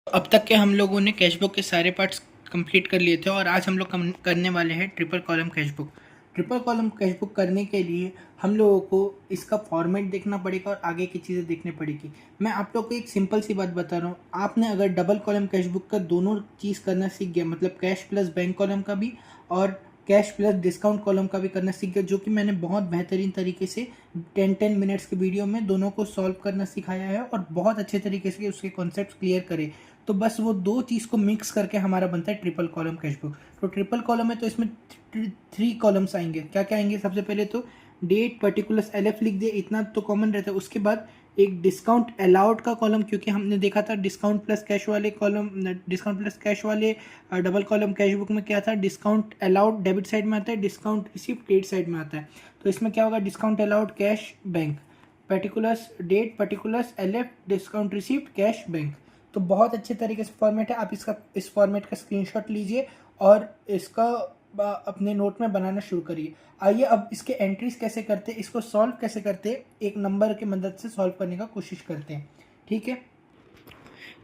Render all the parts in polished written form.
अब तक के हम लोगों ने कैशबुक के सारे पार्ट्स कंप्लीट कर लिए थे और आज हम लोग करने वाले हैं triple column cashbook. Triple column cashbook करने के लिए हम लोगों को इसका फॉर्मेट देखना पड़ेगा और आगे की चीज़ें देखनी पड़ेगी। मैं आप लोग को एक सिंपल सी बात बता रहा हूँ, आपने अगर डबल कॉलम कैशबुक का दोनों चीज़ करना सीख गया, मतलब कैश प्लस बैंक कॉलम का भी और कैश प्लस डिस्काउंट कॉलम का भी करना सीख गया, जो कि मैंने बहुत बेहतरीन तरीके से 10 मिनट्स के वीडियो में दोनों को सॉल्व करना सिखाया है और बहुत अच्छे तरीके से उसके कॉन्सेप्ट क्लियर करे। तो बस वो दो चीज़ को मिक्स करके हमारा बनता है ट्रिपल कॉलम कैशबुक। तो ट्रिपल कॉलम है तो इसमें 3 कॉलम्स आएंगे। क्या क्या आएंगे? सबसे पहले तो डेट, पर्टिकुलर्स, LF लिख दिए, इतना तो कॉमन रहता है। उसके बाद एक डिस्काउंट अलाउड का कॉलम, क्योंकि हमने देखा था डिस्काउंट प्लस कैश वाले कॉलम, डिस्काउंट प्लस कैश वाले डबल कॉलम कैशबुक में क्या था, डिस्काउंट अलाउड डेबिट साइड में आता है, डिस्काउंट रिसीव्ड क्रेडिट साइड में आता है। तो इसमें क्या होगा, discount allowed cash bank, particulars date, particulars LF, discount received cash bank. तो बहुत अच्छे तरीके से फॉर्मेट है। आप इस फॉर्मेट का स्क्रीनशॉट लीजिए और इसका अपने नोट में बनाना शुरू करिए। आइए अब इसके एंट्रीज कैसे करते हैं, इसको सॉल्व कैसे करते हैं, एक नंबर की मदद से सॉल्व करने का कोशिश करते हैं। ठीक है,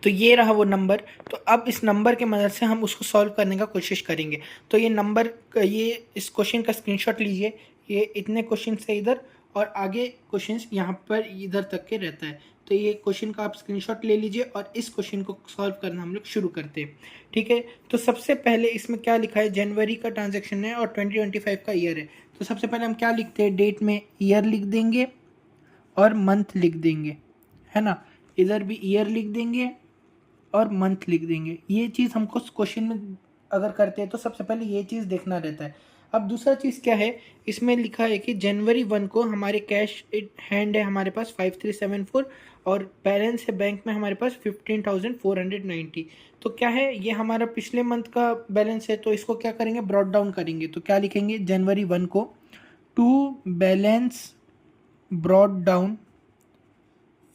तो ये रहा वो नंबर। तो अब इस नंबर की मदद से हम उसको सॉल्व करने का कोशिश करेंगे। तो ये नंबर, ये इस क्वेश्चन का स्क्रीनशॉट लीजिए। ये इतने क्वेश्चन से इधर और आगे क्वेश्चंस यहाँ पर इधर तक के रहता है। तो ये क्वेश्चन का आप स्क्रीनशॉट ले लीजिए और इस क्वेश्चन को सॉल्व करना हम लोग शुरू करते हैं। ठीक है, तो सबसे पहले इसमें क्या लिखा है, जनवरी का ट्रांजैक्शन है और 2025 का ईयर है। तो सबसे पहले हम क्या लिखते हैं, डेट में ईयर लिख देंगे और मंथ लिख देंगे, है ना। इधर भी ईयर लिख देंगे और मंथ लिख देंगे। ये चीज़ हमको क्वेश्चन में अगर करते हैं तो सबसे पहले ये चीज़ देखना रहता है। अब दूसरा चीज़ क्या है, इसमें लिखा है कि जनवरी 1 को हमारे कैश हैंड है हमारे पास 5374 और बैलेंस है बैंक में हमारे पास 15,490। तो क्या है, ये हमारा पिछले मंथ का बैलेंस है। तो इसको क्या करेंगे, ब्रॉट डाउन करेंगे। तो क्या लिखेंगे, जनवरी 1 को to balance brought down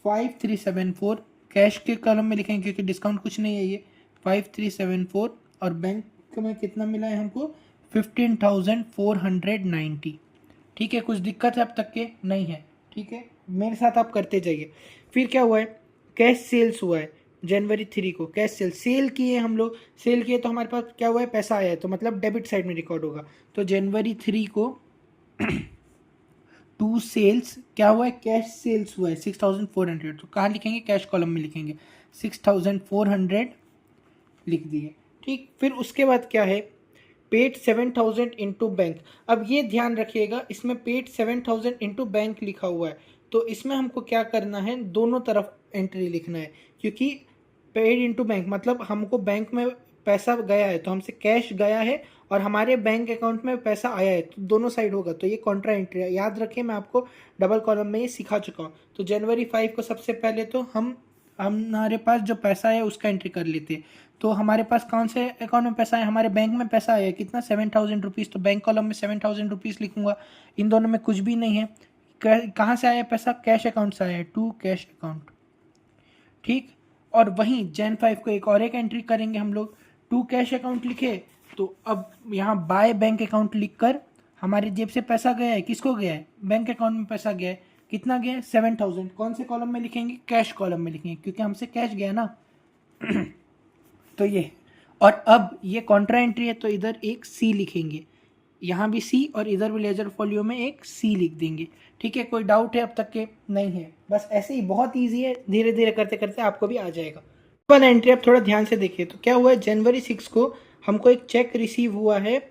5374, cash के कॉलम में लिखेंगे क्योंकि डिस्काउंट कुछ नहीं है ये, 5374, और बैंक में कितना मिला है हमको, 15,490। ठीक है, कुछ दिक्कत है अब तक के? नहीं है। ठीक है, मेरे साथ आप करते जाइए। फिर क्या हुआ है, कैश सेल्स हुआ है जनवरी 3 को, कैश सेल किए हम लोग, सेल किए तो हमारे पास क्या हुआ है, पैसा आया है, तो मतलब डेबिट साइड में रिकॉर्ड होगा। तो जनवरी 3 को टू सेल्स क्या हुआ है, कैश सेल्स हुआ है 6,400। तो कहाँ लिखेंगे, कैश कॉलम में लिखेंगे, 6,400 लिख दिए। ठीक, फिर उसके बाद क्या है, पेड 7,000 इंटू बैंक। अब ये ध्यान रखिएगा, इसमें पेड 7,000 इंटू बैंक लिखा हुआ है। तो इसमें हमको क्या करना है, दोनों तरफ एंट्री लिखना है, क्योंकि पेड इंटू बैंक मतलब हमको बैंक में पैसा गया है तो हमसे कैश गया है और हमारे बैंक अकाउंट में पैसा आया है, तो दोनों साइड होगा। तो ये कॉन्ट्रा एंट्री है, याद रखिए, मैं आपको डबल कॉलम में ये सिखा चुका हूँ। तो जनवरी 5 को सबसे पहले तो हमारे पास जो पैसा है उसका एंट्री कर लेते हैं। तो हमारे पास कौन से अकाउंट में पैसा है, हमारे बैंक में पैसा आया है कितना, 7,000 रुपीज़। तो बैंक कॉलम में 7,000 रुपीज़ लिखूंगा। इन दोनों में कुछ भी नहीं है। कहाँ से आया पैसा, कैश अकाउंट से आया है, टू कैश अकाउंट। ठीक, और वहीं जैन 5 को एक एंट्री करेंगे हम लोग, टू कैश अकाउंट लिखे। तो अब यहाँ बाय बैंक अकाउंट लिखकर हमारी जेब से पैसा गया है, किसको गया है, बैंक अकाउंट में पैसा गया है, कितना गया है, 7,000। कौन से कॉलम में लिखेंगे, कैश कॉलम में लिखेंगे, क्योंकि हमसे कैश गया ना। तो ये, और अब ये कॉन्ट्रा एंट्री है तो इधर एक सी लिखेंगे, यहाँ भी सी और इधर भी लेजर फॉलियो में एक सी लिख देंगे। ठीक है, कोई डाउट है अब तक के? नहीं है, बस ऐसे ही बहुत ईजी है, धीरे धीरे करते करते आपको भी आ जाएगा। वन एंट्री आप थोड़ा ध्यान से देखिए। तो क्या हुआ है, जनवरी 6 को हमको एक चेक रिसीव हुआ है।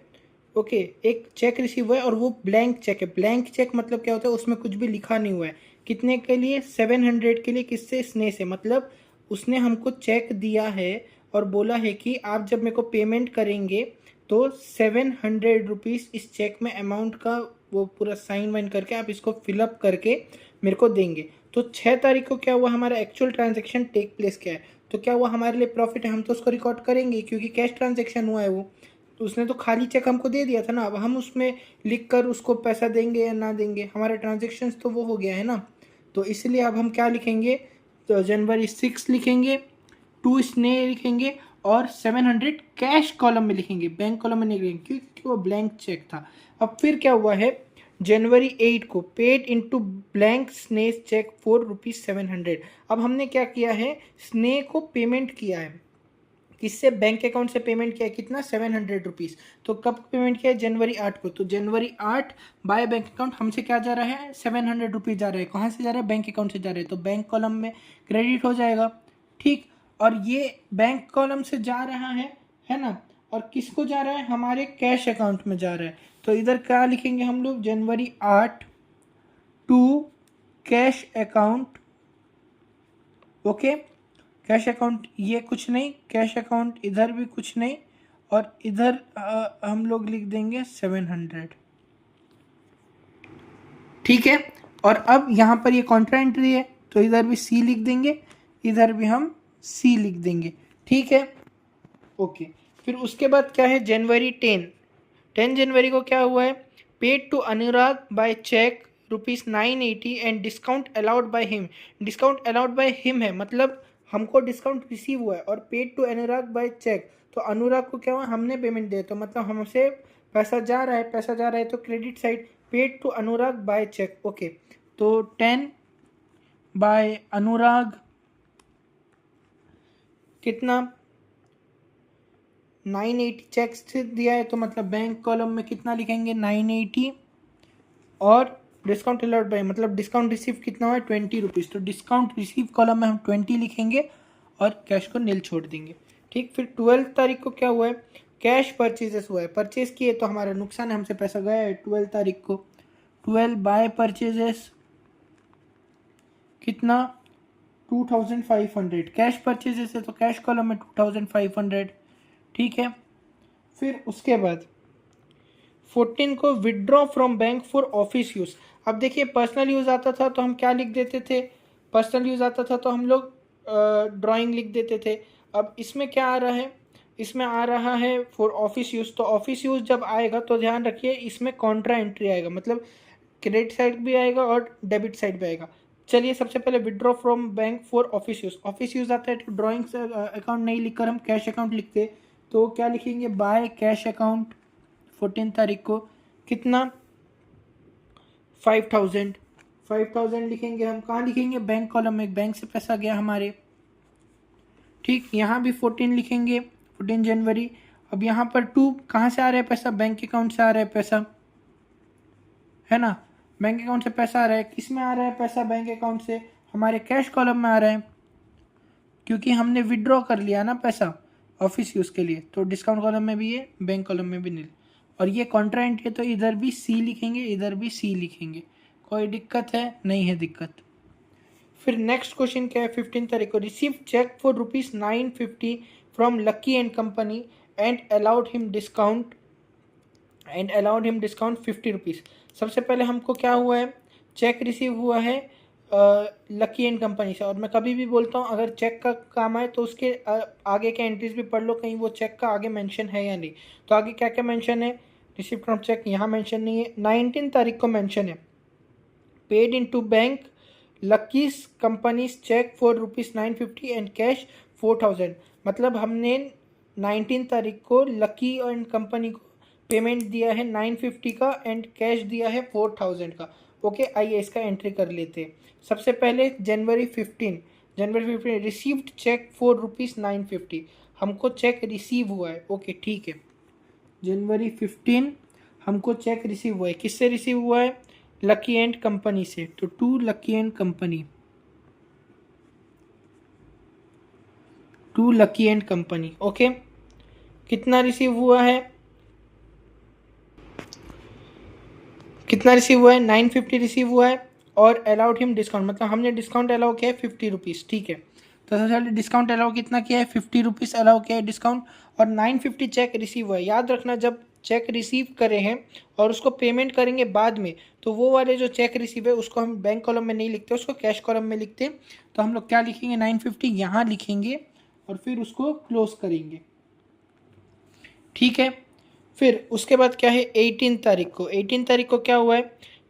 ओके, एक चेक रिसीव हुआ है और वो ब्लैंक चेक है। ब्लैंक चेक मतलब क्या होता है, उसमें कुछ भी लिखा नहीं हुआ है। कितने के लिए, 700 के लिए। किससे, स्नेह से। मतलब उसने हमको चेक दिया है और बोला है कि आप जब मेरे को पेमेंट करेंगे तो 700 रुपीज़ इस चेक में अमाउंट का वो पूरा साइन वाइन करके आप इसको फिलअप करके मेरे को देंगे। तो 6 तारीख को क्या हुआ, हमारा एक्चुअल ट्रांजेक्शन टेक प्लेस क्या है। तो क्या हुआ, हमारे लिए प्रॉफिट है, हम तो उसको रिकॉर्ड करेंगे क्योंकि कैश ट्रांजेक्शन हुआ है वो। तो उसने तो खाली चेक हमको दे दिया था ना, अब हम उसमें लिख कर उसको पैसा देंगे या ना देंगे, हमारा ट्रांजेक्शन तो वो हो गया है ना। तो इसलिए अब हम क्या लिखेंगे, तो जनवरी 6 लिखेंगे, टू स्नेह लिखेंगे और 700 कैश कॉलम में लिखेंगे, बैंक कॉलम में नहीं लिखेंगे क्योंकि वो ब्लैंक चेक था। अब फिर क्या हुआ है, जनवरी 8 को पेड इनटू ब्लैंक स्नेह चेक फॉर ₹700। अब हमने क्या किया है, स्नेह को पेमेंट किया है। किससे? बैंक अकाउंट से पेमेंट किया है, कितना? 700 रुपीज़। तो कब पेमेंट किया है? जनवरी 8 को। तो जनवरी 8 बाय बैंक अकाउंट हमसे क्या जा रहा है? 700 रुपीज़ जा रहा है। कहाँ से जा रहा है? बैंक अकाउंट से जा रहा है, तो बैंक कॉलम में क्रेडिट हो जाएगा। ठीक, और ये बैंक कॉलम से जा रहा है ना, और किसको जा रहा है? हमारे कैश अकाउंट में जा रहा है। तो इधर क्या लिखेंगे हम लोग? जनवरी 8 to cash account. Okay, cash account ये कुछ नहीं, कैश अकाउंट इधर भी कुछ नहीं, और इधर हम लोग लिख देंगे 700। ठीक है, और अब यहाँ पर ये कॉन्ट्रा एंट्री है, तो इधर भी सी लिख देंगे, इधर भी हम सी लिख देंगे। ठीक है, ओके। फिर उसके बाद क्या है? जनवरी 10 जनवरी को क्या हुआ है? Paid to Anurag by cheque ₹980 and discount allowed by him. Discount allowed by him है, मतलब हमको डिस्काउंट रिसीव हुआ है, और paid to Anurag by cheque, तो अनुराग को क्या हुआ? हमने पेमेंट दिया, तो मतलब हमसे पैसा जा रहा है, पैसा जा रहा है, तो credit side paid to Anurag by cheque. Okay, तो 10 बाय अनुराग कितना? 980 चेक से दिया है, तो मतलब बैंक कॉलम में कितना लिखेंगे? 980, और डिस्काउंट अलाउड बाय मतलब डिस्काउंट रिसीव कितना हुआ है? 20 रुपीज़। तो डिस्काउंट रिसीव कॉलम में हम 20 लिखेंगे और कैश को नील छोड़ देंगे। ठीक, फिर 12 तारीख को क्या हुआ है? कैश परचेजेस हुआ है, परचेज किए तो हमारा नुकसान है, हमसे पैसा गया है 12 तारीख को। 12 बाय परचेजेस कितना? 2500। कैश परचेजेस है तो कैश कॉलम में 2500। ठीक है, फिर उसके बाद 14 को withdraw from bank for office use. अब देखिए, पर्सनल यूज़ आता था तो हम क्या लिख देते थे? पर्सनल यूज़ आता था तो हम लोग ड्राइंग लिख देते थे। अब इसमें क्या आ रहा है? इसमें आ रहा है फॉर ऑफिस यूज़। तो ऑफिस यूज़ जब आएगा तो ध्यान रखिए, इसमें कॉन्ट्रा एंट्री आएगा, मतलब क्रेडिट साइड भी आएगा और डेबिट साइड भी आएगा। चलिए, सबसे पहले withdraw from bank for office use. Office use आता है तो ड्राइंग अकाउंट नहीं लिखकर हम कैश अकाउंट लिखते, तो क्या लिखेंगे? बाय कैश अकाउंट 14 तारीख को कितना? 5000 लिखेंगे हम। कहाँ लिखेंगे? बैंक कॉलम में, बैंक से पैसा गया हमारे। ठीक, यहाँ भी 14 लिखेंगे, 14 जनवरी। अब यहाँ पर 2 कहाँ से आ रहा है पैसा? बैंक अकाउंट से आ रहा है पैसा, है ना, बैंक अकाउंट से पैसा आ रहा है। किस में आ रहा है पैसा? बैंक अकाउंट से हमारे कैश कॉलम में आ रहा है, क्योंकि हमने विड्रॉ कर लिया ना पैसा ऑफिस यूज़ के लिए। तो डिस्काउंट कॉलम में भी ये, बैंक कॉलम में भी नील। और ये कॉन्ट्रा एंट्री है तो इधर भी सी लिखेंगे, इधर भी सी लिखेंगे। कोई दिक्कत है? नहीं है दिक्कत। फिर नेक्स्ट क्वेश्चन क्या है? 15 तारीख को receive cheque for ₹950 from Lucky and company and allowed him discount 50 rupees. सबसे पहले हमको क्या हुआ है? चेक रिसीव हुआ है लकी एंड कंपनी से। और मैं कभी भी बोलता हूँ, अगर चेक का काम आए तो उसके आगे के एंट्रीज भी पढ़ लो, कहीं वो चेक का आगे मेंशन है या नहीं। तो आगे क्या क्या मेंशन है? रिसीव फ्रॉम चेक यहाँ मेंशन नहीं है। 19 तारीख को मेंशन है paid in to bank Lucky's company's cheque for ₹950 and cash 4000। मतलब हमने 19 तारीख को लकी एंड कंपनी को पेमेंट दिया है 950 का एंड कैश दिया है 4000 का। ओके, आइए इसका एंट्री कर लेते हैं। सबसे पहले जनवरी 15 रिसीव्ड चेक फॉर ₹950। हमको चेक रिसीव हुआ है। ओके, ठीक है, जनवरी 15 हमको चेक रिसीव हुआ है। किससे रिसीव हुआ है? लकी एंड कंपनी से। तो to Lucky and company. Okay, कितना रिसीव हुआ है? 950 रिसीव हुआ है, और अलाउड हिम डिस्काउंट, मतलब हमने डिस्काउंट अलाउ किया है 50 रुपीज़। ठीक है, तो सबसे पहले डिस्काउंट अलाउ कितना किया है? 50 रुपीज़ अलाउ किया है डिस्काउंट, और 950 चेक रिसीव हुआ है। याद रखना, जब चेक रिसीव करे हैं और उसको पेमेंट करेंगे बाद में, तो वो वाले जो चेक रिसीव है उसको हम बैंक कॉलम में नहीं लिखते, उसको कैश कॉलम में लिखते हैं। तो हम लोग क्या लिखेंगे? 950 यहाँ लिखेंगे और फिर उसको क्लोज करेंगे। ठीक है, फिर उसके बाद क्या है? 18 तारीख को क्या हुआ है?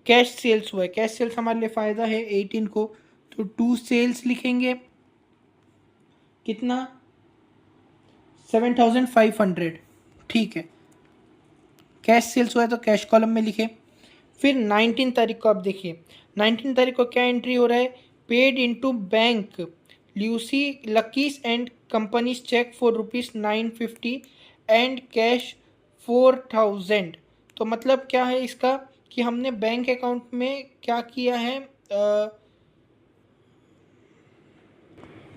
कैश सेल्स हुआ है। कैश सेल्स हमारे लिए फ़ायदा है 18 को, तो 2 सेल्स लिखेंगे। कितना? 7500। ठीक है, कैश सेल्स हुआ है तो कैश कॉलम में लिखे। फिर 19 तारीख को आप देखिए, 19 तारीख को क्या एंट्री हो रहा है? Paid into bank Lucy Lucky's and company's cheque for ₹950 and cash 4000। तो मतलब क्या है इसका कि हमने बैंक अकाउंट में क्या किया है,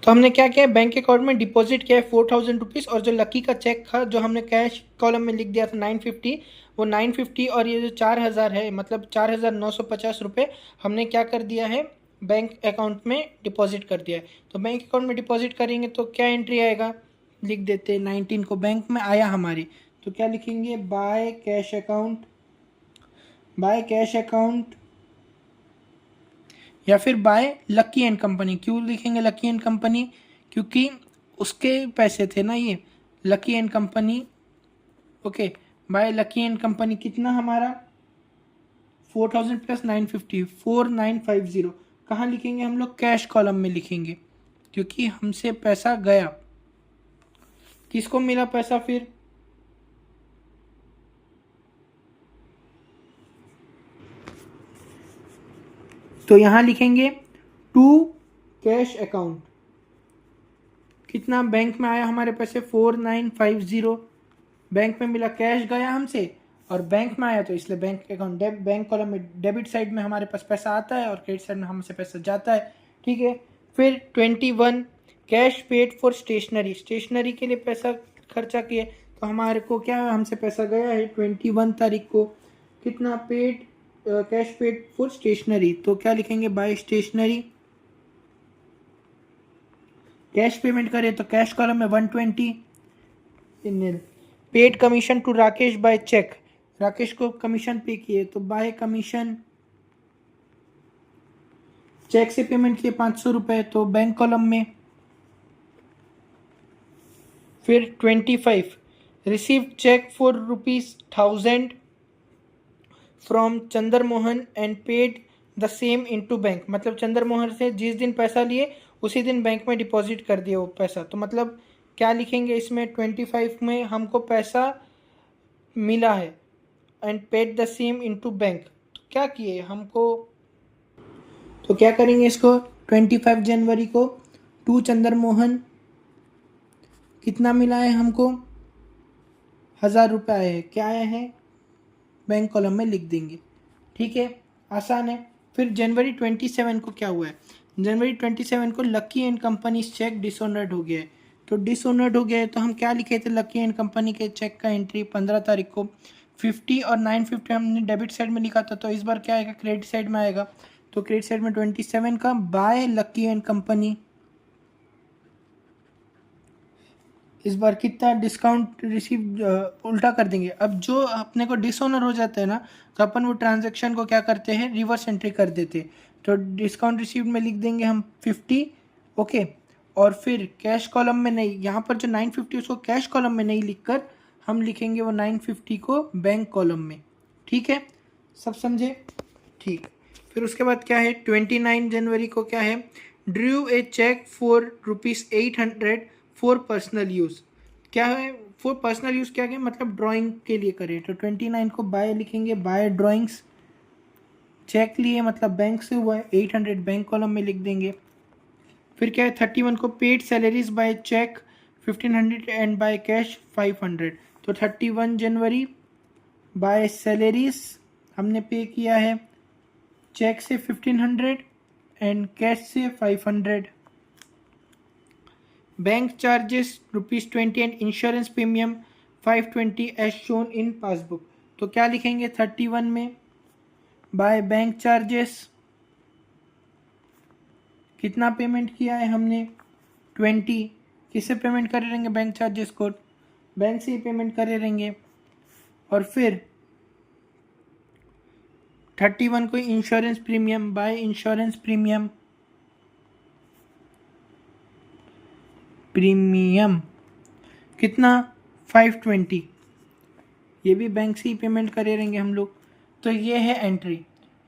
तो हमने क्या किया है, बैंक अकाउंट में डिपॉजिट किया है 4000 रुपीज़, और जो लकी का चेक था जो हमने कैश कॉलम में लिख दिया था 950, वो 950 और ये जो 4000 है मतलब 4950 रुपये हमने क्या कर दिया है, बैंक अकाउंट में डिपॉजिट कर दिया है। तो बैंक अकाउंट में डिपॉजिट करेंगे तो क्या एंट्री आएगा, लिख देते हैं 19 को बैंक में आया हमारी, तो क्या लिखेंगे, by cash account, by cash account या फिर बाय लकी एंड कंपनी। क्यों लिखेंगे लकी एंड कंपनी, क्योंकि उसके पैसे थे ना ये, Lucky and company. Okay, by Lucky and company कितना हमारा 4000 प्लस 950 4950। कहाँ लिखेंगे हम लोग, कैश कॉलम में लिखेंगे, क्योंकि हमसे पैसा गया। किसको मिला पैसा फिर, तो यहां लिखेंगे टू कैश अकाउंट, कितना बैंक में आया हमारे पैसे 4950, बैंक में मिला, कैश गया हमसे और बैंक में आया, तो इसलिए बैंक अकाउंट बैंक कॉलम में डेबिट साइड में हमारे पास पैसा आता है और क्रेडिट साइड में हमसे पैसा जाता है। ठीक है, फिर 21 cash paid for stationery, stationery के लिए पैसा खर्चा किए, तो हमारे को क्या हमसे पैसा गया है 21 तारीख को, कितना paid, cash paid for stationery, तो क्या लिखेंगे, बाय स्टेशनरी। कैश पेमेंट करें तो कैश कॉलम में 120, paid commission to Rakesh by cheque, Rakesh को कमीशन पे किए तो बाय कमीशन, चेक से पेमेंट किए 500 रुपए तो बैंक कॉलम में। फिर 25 receive cheque for ₹1000 from Chandra Mohan and paid the same into bank, मतलब चंद्र मोहन से जिस दिन पैसा लिए उसी दिन बैंक में डिपॉजिट कर दिया वो पैसा, तो मतलब क्या लिखेंगे इसमें, 25 में हमको पैसा मिला है and paid the same into bank, तो क्या किए हमको, तो क्या करेंगे इसको, 25 जनवरी को टू चंद्र मोहन कितना मिला है हमको, 1000 रुपये आए हैं, क्या आए हैं, बैंक कॉलम में लिख देंगे। ठीक है, आसान है। फिर जनवरी 27 को क्या हुआ है, जनवरी 27 को Lucky and company cheque dishonoured हो गया है, तो डिसऑनर्ड हो गया है तो हम क्या लिखे थे, लकी एंड कंपनी के चेक का एंट्री 15 तारीख को 50 और 950 हमने डेबिट साइड में लिखा था, तो इस बार क्या आएगा, क्रेडिट साइड में आएगा, तो क्रेडिट साइड में 27 का बाय लकी एंड कंपनी, इस बार कितना डिस्काउंट रिसीव, उल्टा कर देंगे। अब जो अपने को डिसऑनर हो जाता है ना, तो अपन वो ट्रांजैक्शन को क्या करते हैं, रिवर्स एंट्री कर देते हैं, तो डिस्काउंट रिसीव में लिख देंगे हम 50। ओके, और फिर कैश कॉलम में नहीं, यहाँ पर जो 950 उसको कैश कॉलम में नहीं लिख कर हम लिखेंगे वो 950 को बैंक कॉलम में। ठीक है, सब समझे, ठीक। फिर उसके बाद क्या है, 29 जनवरी को क्या है, drew a cheque for ₹800 for personal use, क्या है फॉर पर्सनल यूज़, क्या है मतलब ड्राइंग के लिए करें, तो 29 को बाय लिखेंगे, बाय ड्राइंग्स, चेक लिए मतलब बैंक से हुआ है, 800 बैंक कॉलम में लिख देंगे। फिर क्या है, 31 को paid salaries by cheque 1500 and by cash 500, तो 31 जनवरी बाय सैलरीज हमने पे किया है, चेक से 1500 एंड कैश से 500। Bank charges ₹20 and insurance premium 520 as shown in passbook, तो क्या लिखेंगे 31 में, बाय बैंक चार्जेस कितना पेमेंट किया है हमने 20, किससे पेमेंट करे रहेंगे, बैंक चार्जेस को बैंक से ही पेमेंट करे रहेंगे। और फिर 31 को insurance premium, by insurance premium, premium कितना 520, ये भी बैंक से ही पेमेंट करे रहेंगे हम लोग। तो ये है एंट्री।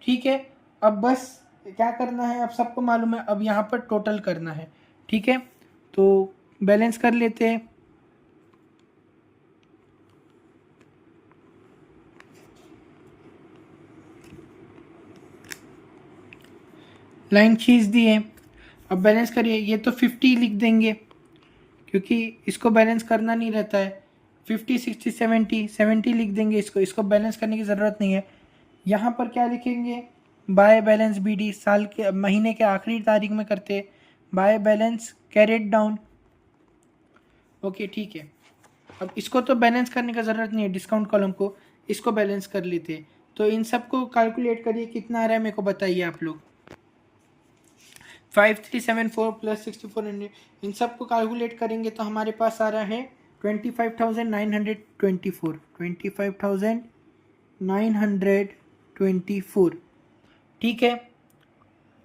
ठीक है, अब बस क्या करना है, अब सबको मालूम है, अब यहाँ पर टोटल करना है। ठीक है, तो बैलेंस कर लेते हैं। लाइन खींच दी है, अब बैलेंस करिए, ये तो 50 लिख देंगे क्योंकि इसको बैलेंस करना नहीं रहता है। 50, 60, 70, 70 लिख देंगे, इसको बैलेंस करने की ज़रूरत नहीं है। यहाँ पर क्या लिखेंगे, बाय बैलेंस BD साल के महीने के आखिरी तारीख में करते, by balance carried down. Okay ठीक है, अब इसको तो बैलेंस करने का ज़रूरत नहीं है, डिस्काउंट कॉलम को, इसको बैलेंस कर लेते। तो इन सबको कैलकुलेट करिए कितना आ रहा है मेरे को बताइए आप लोग। 5374 प्लस 6400, इन सबको कैलकुलेट करेंगे तो हमारे पास आ रहा है 25,924, 25,924। ठीक है,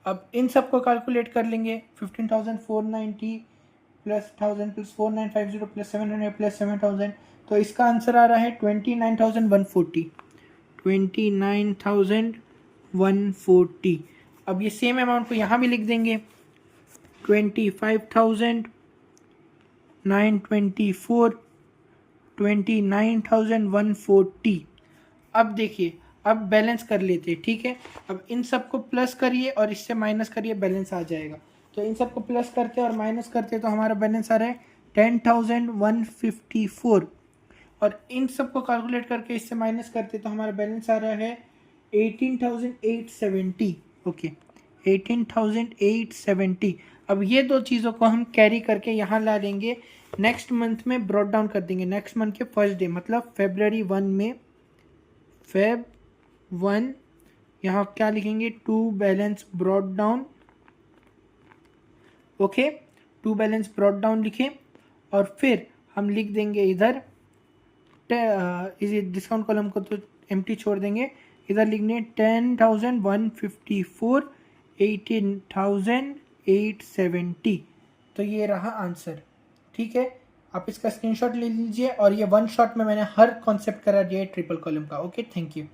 अब इन सबको कैलकुलेट कर लेंगे। 15,490 प्लस 1000 प्लस 4950 प्लस 700 प्लस 7000, तो इसका आंसर आ रहा है 29,140, 29,140। अब ये सेम अमाउंट को यहाँ भी लिख देंगे, 25,924, 29,140। अब देखिए, अब बैलेंस कर लेते हैं। ठीक है, अब इन सबको प्लस करिए और इससे माइनस करिए, बैलेंस आ जाएगा। तो इन सबको प्लस करते और माइनस करते तो हमारा बैलेंस आ रहा है 10,154, और इन सबको कैलकुलेट करके इससे माइनस करते तो हमारा बैलेंस आ रहा है 18,870। ओके 18,870। अब ये दो चीज़ों को हम कैरी करके यहाँ ला लेंगे, नेक्स्ट मंथ में ब्रॉड डाउन कर देंगे, नेक्स्ट मंथ के फर्स्ट डे मतलब February 1 में, Feb 1 यहाँ क्या लिखेंगे, to balance brought down. Okay, to balance brought down लिखें, और फिर हम लिख देंगे इधर इस डिस्काउंट कॉलम को तो एम्प्टी छोड़ देंगे, इधर लिखने 10,154, 18,870। तो ये रहा आंसर। ठीक है, आप इसका स्क्रीनशॉट ले लीजिए, और ये वन शॉट में मैंने हर कॉन्सेप्ट करा दिया है ट्रिपल कॉलम का। Okay, thank you.